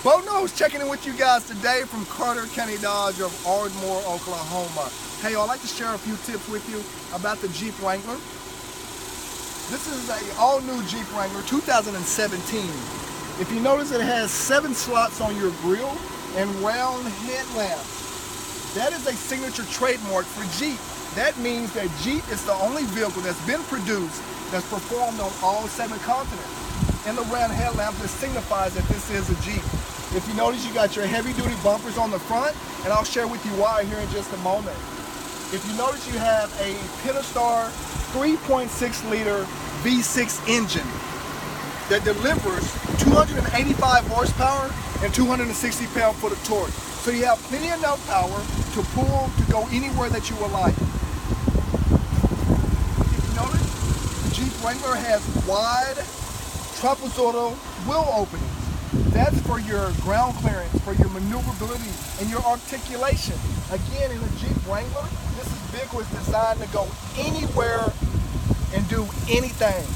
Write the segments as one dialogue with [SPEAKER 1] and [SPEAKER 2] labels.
[SPEAKER 1] Bo Knows checking in with you guys today from Carter County Dodge of Ardmore, Oklahoma. Hey, I'd like to share a few tips with you about the Jeep Wrangler. This is an all-new Jeep Wrangler 2017. If you notice, it has 7 slots on your grille and round headlamps. That is a signature trademark for Jeep. That means that Jeep is the only vehicle that's been produced that's performed on all 7 continents. And the round headlamp just signifies that this is a Jeep. If you notice, you got your heavy-duty bumpers on the front, and I'll share with you why here in just a moment. If you notice, you have a Pentastar 3.6-liter V6 engine that delivers 285 horsepower and 260 pound-foot of torque. So you have plenty enough power to pull to go anywhere that you would like. If you notice, the Jeep Wrangler has wide trapezoidal wheel openings. That's for your ground clearance, for your maneuverability, and your articulation. Again, in a Jeep Wrangler, this vehicle is designed to go anywhere and do anything.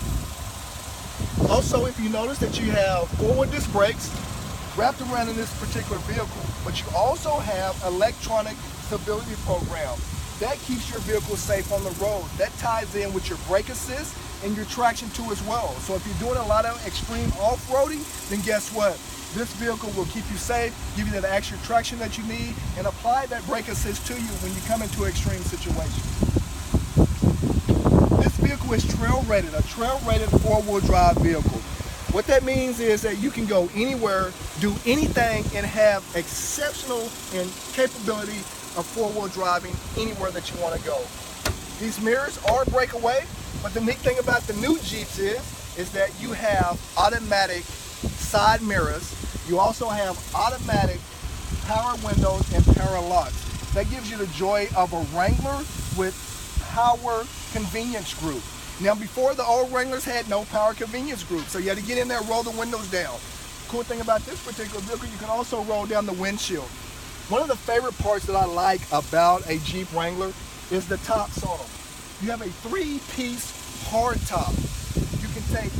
[SPEAKER 1] Also, if you notice that you have forward disc brakes wrapped around in this particular vehicle, but you also have electronic stability program. That keeps your vehicle safe on the road. That ties in with your brake assist and your traction too as well. So if you're doing a lot of extreme off-roading, then guess what? This vehicle will keep you safe, give you that extra traction that you need, and apply that brake assist to you when you come into an extreme situation. This vehicle is trail-rated, a trail-rated 4-wheel drive vehicle. What that means is that you can go anywhere, do anything, and have exceptional and capability of 4-wheel driving anywhere that you want to go. These mirrors are breakaway, but the neat thing about the new Jeeps is that you have automatic side mirrors. You also have automatic power windows and power locks. That gives you the joy of a Wrangler with power convenience group. Now, before, the old Wranglers had no power convenience group, so you had to get in there and roll the windows down. Cool thing about this particular vehicle, you can also roll down the windshield. One of the favorite parts that I like about a Jeep Wrangler is the tops on them. You have a 3-piece hard top. You can take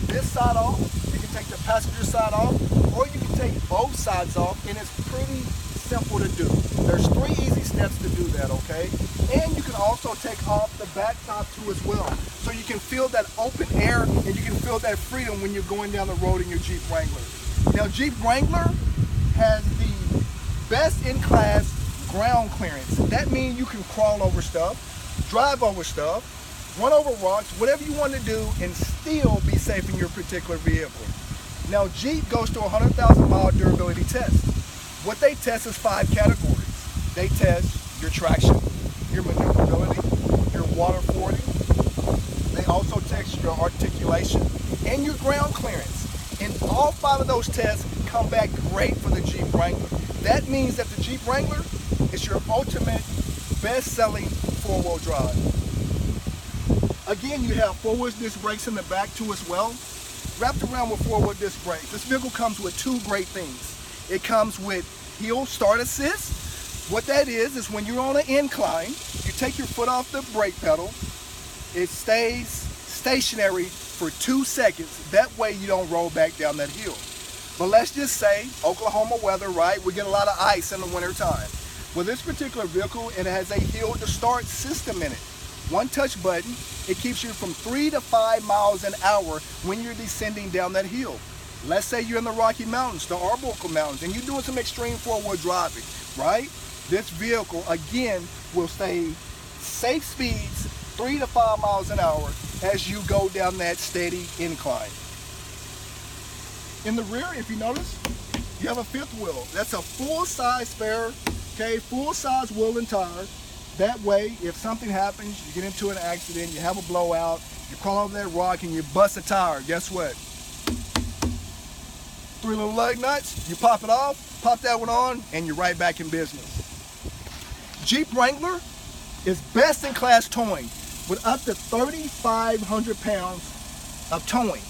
[SPEAKER 1] this side off, you can take the passenger side off, or you can take both sides off, and it's pretty simple to do. There's 3 easy steps to do that, okay? And you can also take off the back top too as well. So you can feel that open air and you can feel that freedom when you're going down the road in your Jeep Wrangler. Now, Jeep Wrangler has the best in class ground clearance. That means you can crawl over stuff, drive over stuff, run over rocks, whatever you want to do, and still be safe in your particular vehicle. Now, Jeep goes to a 100,000 mile durability test. What they test is 5 categories. They test your traction, your maneuverability, your water fording. They also test your articulation and your ground clearance. And all 5 of those tests come back great for the Jeep Wrangler. That means that the Jeep Wrangler is your ultimate best-selling 4-wheel drive. Again, you have 4-wheel disc brakes in the back too as well. Wrapped around with 4-wheel disc brakes, this vehicle comes with 2 great things. It comes with hill start assist. What that is when you're on an incline, you take your foot off the brake pedal, it stays stationary for 2 seconds. That way you don't roll back down that hill. But let's just say Oklahoma weather, right? We get a lot of ice in the winter time. Well, this particular vehicle, it has a hill to start system in it. 1 touch button, it keeps you from 3 to 5 miles an hour when you're descending down that hill. Let's say you're in the Rocky Mountains, the Arbuckle Mountains, and you're doing some extreme 4-wheel driving, right? This vehicle, again, will stay safe speeds 3 to 5 miles an hour as you go down that steady incline. In the rear, if you notice, you have a 5th wheel. That's a full-size spare, okay, full-size wheel and tire. That way, if something happens, you get into an accident, you have a blowout, you crawl over that rock and you bust a tire, guess what? 3 little lug nuts, you pop it off, pop that one on, and you're right back in business. Jeep Wrangler is best in class towing with up to 3,500 pounds of towing.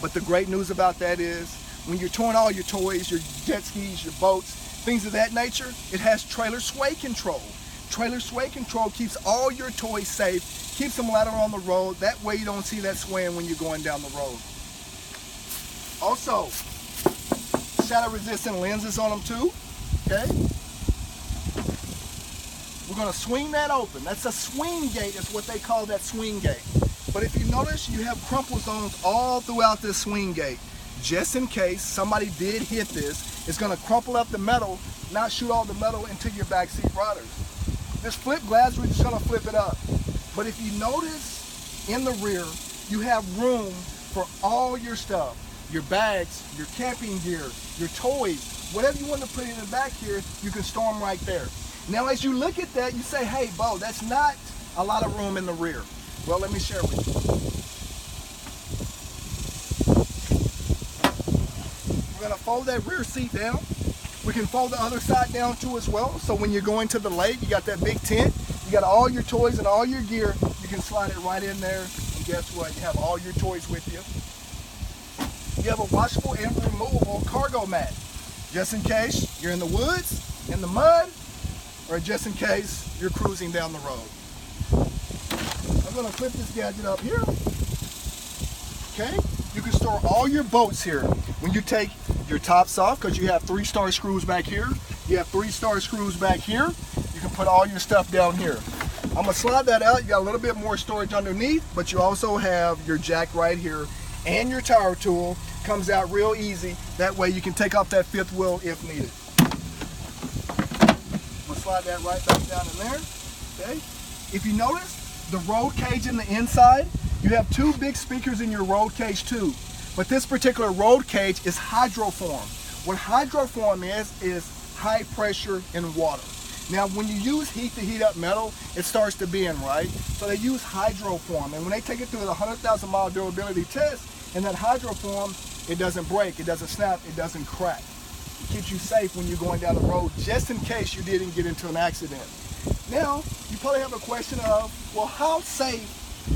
[SPEAKER 1] But the great news about that is when you're towing all your toys, your jet skis, your boats, things of that nature, it has trailer sway control. Trailer sway control keeps all your toys safe, keeps them lighter on the road. That way you don't see that swaying when you're going down the road. Also, shadow resistant lenses on them too. Okay. We're going to swing that open. That's a swing gate is what they call that swing gate. But if you notice, you have crumple zones all throughout this swing gate. Just in case somebody did hit this, it's going to crumple up the metal, not shoot all the metal into your backseat riders. This flip glass, we're just going to flip it up. But if you notice in the rear, you have room for all your stuff. Your bags, your camping gear, your toys, whatever you want to put in the back here, you can store them right there. Now as you look at that, you say, hey Bo, that's not a lot of room in the rear. Well, let me share with you. We're going to fold that rear seat down. We can fold the other side down too as well. So when you're going to the lake, you got that big tent, you got all your toys and all your gear, you can slide it right in there. And guess what? You have all your toys with you. You have a washable and removable cargo mat. Just in case you're in the woods, in the mud, or just in case you're cruising down the road. I'm going to flip this gadget up here. Okay, you can store all your bolts here. When you take your tops off, because you have 3-star screws back here, you have 3-star screws back here, you can put all your stuff down here. I'm going to slide that out. You got a little bit more storage underneath, but you also have your jack right here, and your tire tool comes out real easy. That way you can take off that 5th wheel if needed. Slide that right back down in there. Okay. If you notice the road cage in the inside, you have 2 big speakers in your road cage too. But this particular road cage is hydroform. What hydroform is high pressure in water. Now when you use heat to heat up metal, it starts to bend, right? So they use hydroform, and when they take it through the 100,000 mile durability test, and that hydroform, it doesn't break, it doesn't snap, it doesn't crack. It keeps you safe when you're going down the road, just in case you didn't get into an accident. Now, you probably have a question of, well, how safe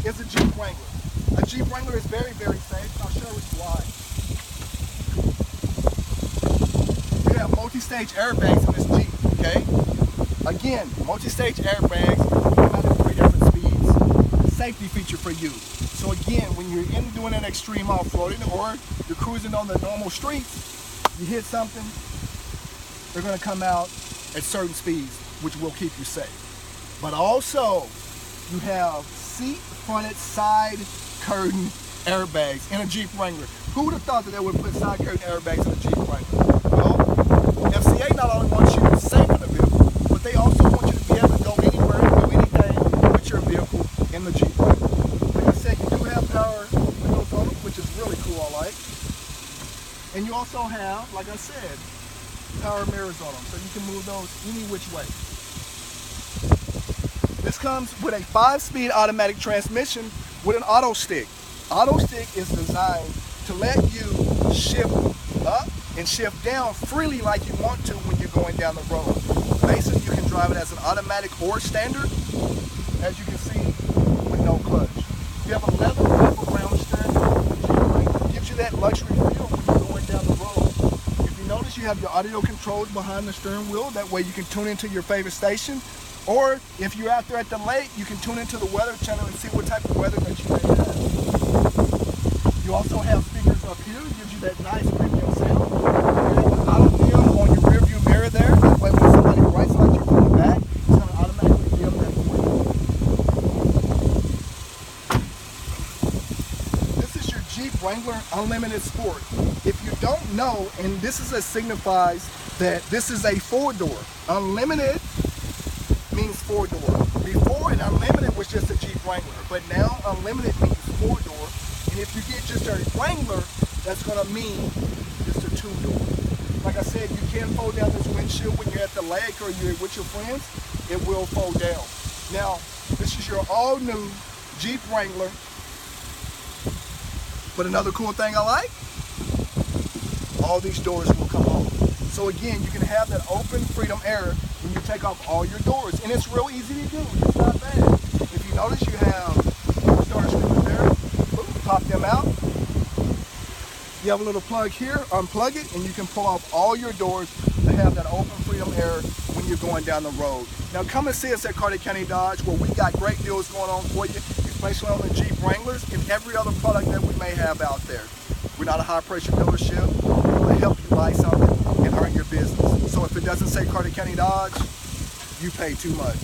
[SPEAKER 1] is a Jeep Wrangler? A Jeep Wrangler is very, very safe. I'll show you why. You have multi-stage airbags in this Jeep, okay? Again, multi-stage airbags come out at 3 different speeds. Safety feature for you. So again, when you're doing an extreme off-roading or you're cruising on the normal streets, you hit something, they're going to come out at certain speeds, which will keep you safe. But also, you have seat-fronted side curtain airbags in a Jeep Wrangler. Who would have thought that they would put side curtain airbags in a Jeep Wrangler? Well, FCA not only wants you to safe in the vehicle, but they also want you to be able to go anywhere and do anything with your vehicle in the Jeep Wrangler. Like I said, you do have power windows on them, which is really cool, I like. And you also have, like I said, power mirrors on them, so you can move those any which way. This comes with a 5-speed automatic transmission with an auto stick. Auto stick is designed to let you shift up and shift down freely like you want to when you're going down the road. Basically, you can drive it as an automatic or standard, as you can see, with no clutch. You have a leather wrap-around steering wheel. It gives you that luxury feel when you're going down the road. If you notice, you have your audio controls behind the steering wheel. That way you can tune into your favorite station. Or if you're out there at the lake, you can tune into the weather channel and see what type of weather that you may have. You also have speakers up here. It gives you that nice premium sound. You have an auto dim on your rear view mirror there. That way when somebody bright lights you from the back, it's going to automatically dim that for you. This is your Jeep Wrangler Unlimited Sport. If you don't know, and this signifies that this is a 4-door. Unlimited means 4-door. Before, an Unlimited was just a Jeep Wrangler, but now Unlimited means 4-door. And if you get just a Wrangler, that's going to mean just a 2-door. Like I said, you can fold down this windshield when you're at the lake or you're with your friends. It will fold down. Now, this is your all-new Jeep Wrangler. But another cool thing I like, all these doors will come off. So again, you can have that open freedom air when you take off all your doors. And it's real easy to do. It's not bad. If you notice, you have star screws there. Boom, pop them out. You have a little plug here, unplug it, and you can pull off all your doors to have that open freedom air when you're going down the road. Now come and see us at Carter County Dodge, where we got great deals going on for you, especially on the Jeep Wranglers and every other product that we may have out there. We're not a high pressure dealership. to help you buy something and earn your business. So if it doesn't say Carter County Dodge, you pay too much.